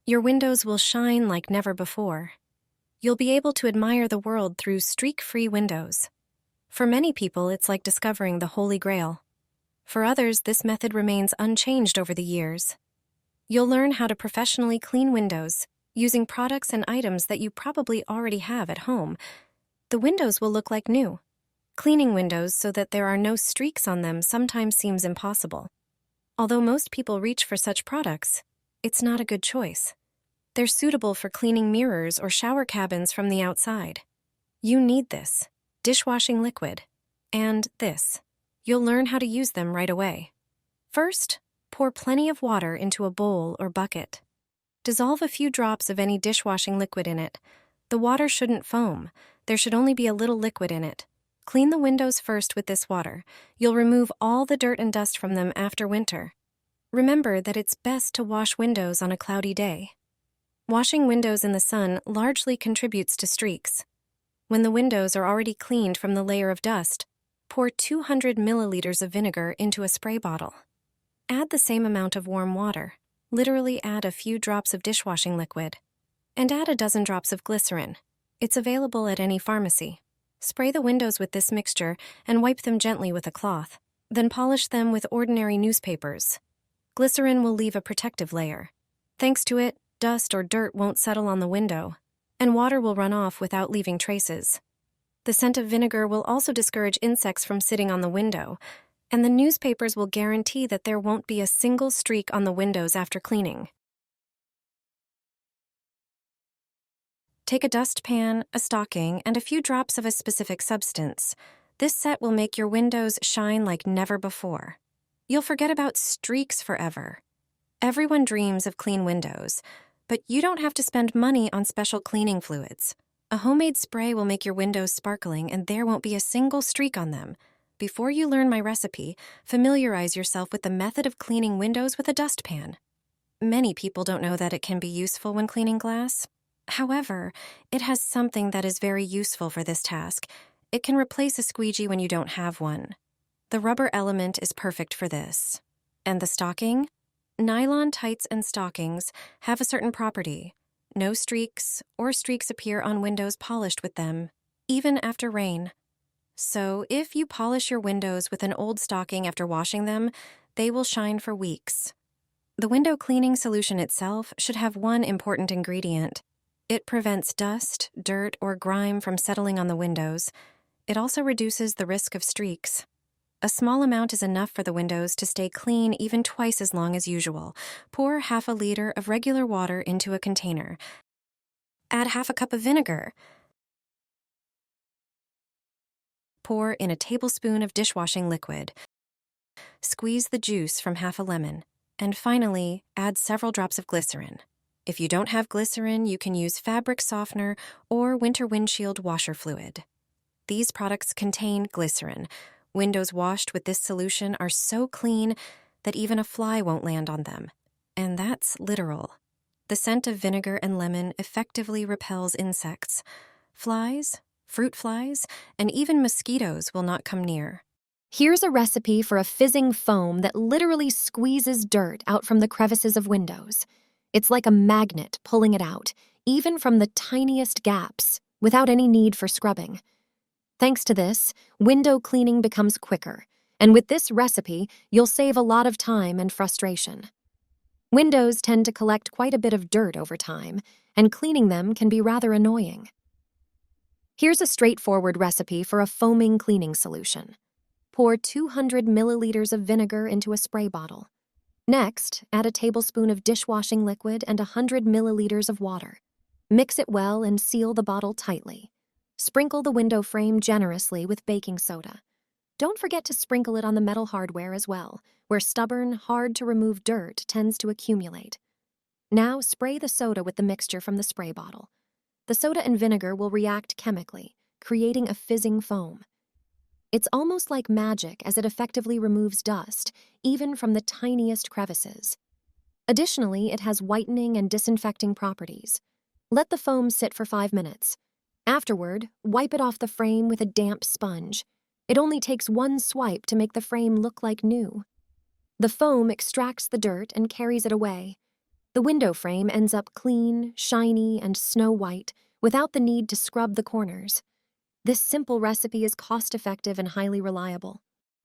Your windows will shine like never before. You'll be able to admire the world through streak-free windows. For many people, it's like discovering the Holy Grail. For others, this method remains unchanged over the years. You'll learn how to professionally clean windows using products and items that you probably already have at home. The windows will look like new. Cleaning windows so that there are no streaks on them sometimes seems impossible. Although most people reach for such products, it's not a good choice. They're suitable for cleaning mirrors or shower cabins from the outside. You need this, dishwashing liquid, and this. You'll learn how to use them right away. First, pour plenty of water into a bowl or bucket. Dissolve a few drops of any dishwashing liquid in it. The water shouldn't foam. There should only be a little liquid in it. Clean the windows first with this water. You'll remove all the dirt and dust from them after winter. Remember that it's best to wash windows on a cloudy day. Washing windows in the sun largely contributes to streaks. When the windows are already cleaned from the layer of dust, pour 200 milliliters of vinegar into a spray bottle. Add the same amount of warm water. Literally add a few drops of dishwashing liquid. And add a dozen drops of glycerin. It's available at any pharmacy. Spray the windows with this mixture and wipe them gently with a cloth. Then polish them with ordinary newspapers. Glycerin will leave a protective layer. Thanks to it, dust or dirt won't settle on the window, and water will run off without leaving traces. The scent of vinegar will also discourage insects from sitting on the window, and the newspapers will guarantee that there won't be a single streak on the windows after cleaning. Take a dustpan, a stocking, and a few drops of a specific substance. This set will make your windows shine like never before. You'll forget about streaks forever. Everyone dreams of clean windows, but you don't have to spend money on special cleaning fluids. A homemade spray will make your windows sparkling and there won't be a single streak on them. Before you learn my recipe, familiarize yourself with the method of cleaning windows with a dustpan. Many people don't know that it can be useful when cleaning glass. However, it has something that is very useful for this task. It can replace a squeegee when you don't have one. The rubber element is perfect for this. And the stocking? Nylon tights and stockings have a certain property. No streaks or streaks appear on windows polished with them, even after rain. So if you polish your windows with an old stocking after washing them, they will shine for weeks. The window cleaning solution itself should have one important ingredient. It prevents dust, dirt, or grime from settling on the windows. It also reduces the risk of streaks. A small amount is enough for the windows to stay clean even twice as long as usual. Pour half a liter of regular water into a container. Add half a cup of vinegar. Pour in a tablespoon of dishwashing liquid. Squeeze the juice from half a lemon. And finally, add several drops of glycerin. If you don't have glycerin, you can use fabric softener or winter windshield washer fluid. These products contain glycerin. Windows washed with this solution are so clean that even a fly won't land on them. And that's literal. The scent of vinegar and lemon effectively repels insects. Flies, fruit flies, and even mosquitoes will not come near. Here's a recipe for a fizzing foam that literally squeezes dirt out from the crevices of windows. It's like a magnet pulling it out, even from the tiniest gaps, without any need for scrubbing. Thanks to this, window cleaning becomes quicker, and with this recipe, you'll save a lot of time and frustration. Windows tend to collect quite a bit of dirt over time, and cleaning them can be rather annoying. Here's a straightforward recipe for a foaming cleaning solution. Pour 200 milliliters of vinegar into a spray bottle. Next, add a tablespoon of dishwashing liquid and 100 milliliters of water. Mix it well and seal the bottle tightly. Sprinkle the window frame generously with baking soda. Don't forget to sprinkle it on the metal hardware as well, where stubborn, hard-to-remove dirt tends to accumulate. Now spray the soda with the mixture from the spray bottle. The soda and vinegar will react chemically, creating a fizzing foam. It's almost like magic as it effectively removes dust, even from the tiniest crevices. Additionally, it has whitening and disinfecting properties. Let the foam sit for 5 minutes. Afterward, wipe it off the frame with a damp sponge. It only takes one swipe to make the frame look like new. The foam extracts the dirt and carries it away. The window frame ends up clean, shiny, and snow white without the need to scrub the corners. This simple recipe is cost-effective and highly reliable.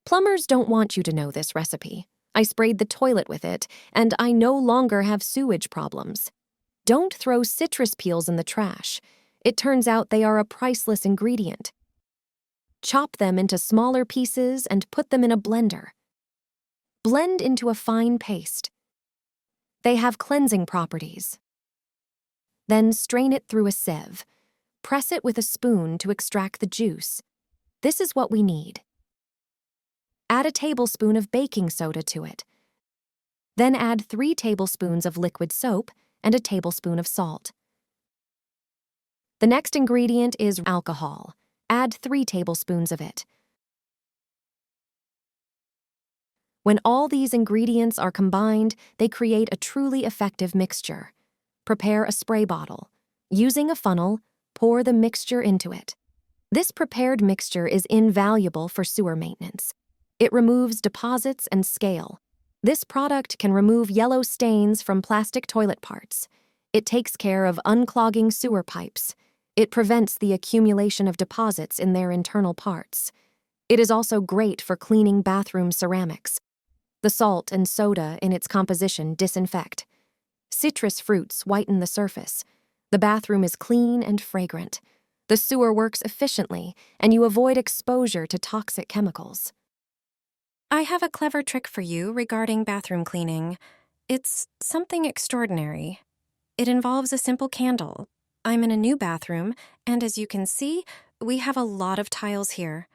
Plumbers don't want you to know this recipe. I sprayed the toilet with it, and I no longer have sewage problems. Don't throw citrus peels in the trash. It turns out they are a priceless ingredient. Chop them into smaller pieces and put them in a blender. Blend into a fine paste. They have cleansing properties. Then strain it through a sieve. Press it with a spoon to extract the juice. This is what we need. Add a tablespoon of baking soda to it. Then add 3 tablespoons of liquid soap and a tablespoon of salt. The next ingredient is alcohol. Add 3 tablespoons of it. When all these ingredients are combined, they create a truly effective mixture. Prepare a spray bottle. Using a funnel, pour the mixture into it. This prepared mixture is invaluable for sewer maintenance. It removes deposits and scale. This product can remove yellow stains from plastic toilet parts. It takes care of unclogging sewer pipes. It prevents the accumulation of deposits in their internal parts. It is also great for cleaning bathroom ceramics. The salt and soda in its composition disinfect. Citrus fruits whiten the surface. The bathroom is clean and fragrant. The sewer works efficiently, and you avoid exposure to toxic chemicals. I have a clever trick for you regarding bathroom cleaning. It's something extraordinary. It involves a simple candle. I'm in a new bathroom, and as you can see, we have a lot of tiles here.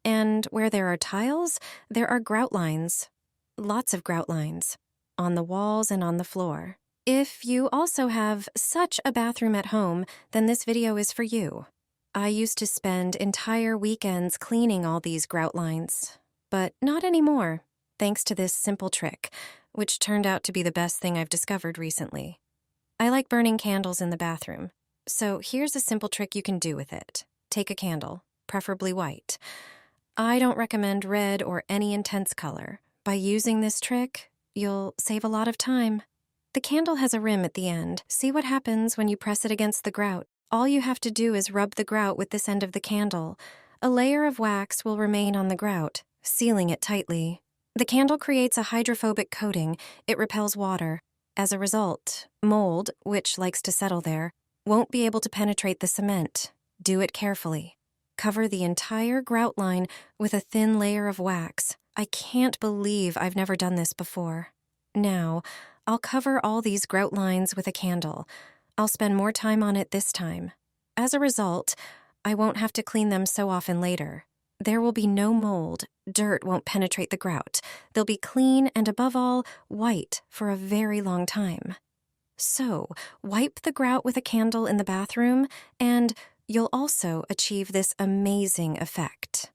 And where there are tiles, there are grout lines. Lots of grout lines. On the walls and on the floor. If you also have such a bathroom at home, then this video is for you. I used to spend entire weekends cleaning all these grout lines, but not anymore, thanks to this simple trick, which turned out to be the best thing I've discovered recently. I like burning candles in the bathroom, so here's a simple trick you can do with it. Take a candle, preferably white. I don't recommend red or any intense color. By using this trick, you'll save a lot of time. The candle has a rim at the end. See what happens when you press it against the grout. All you have to do is rub the grout with this end of the candle. A layer of wax will remain on the grout, sealing it tightly. The candle creates a hydrophobic coating. It repels water. As a result, mold, which likes to settle there, won't be able to penetrate the cement. Do it carefully. Cover the entire grout line with a thin layer of wax. I can't believe I've never done this before. Now, I'll cover all these grout lines with a candle. I'll spend more time on it this time. As a result, I won't have to clean them so often later. There will be no mold. Dirt won't penetrate the grout. They'll be clean and, above all, white for a very long time. So, wipe the grout with a candle in the bathroom, and you'll also achieve this amazing effect.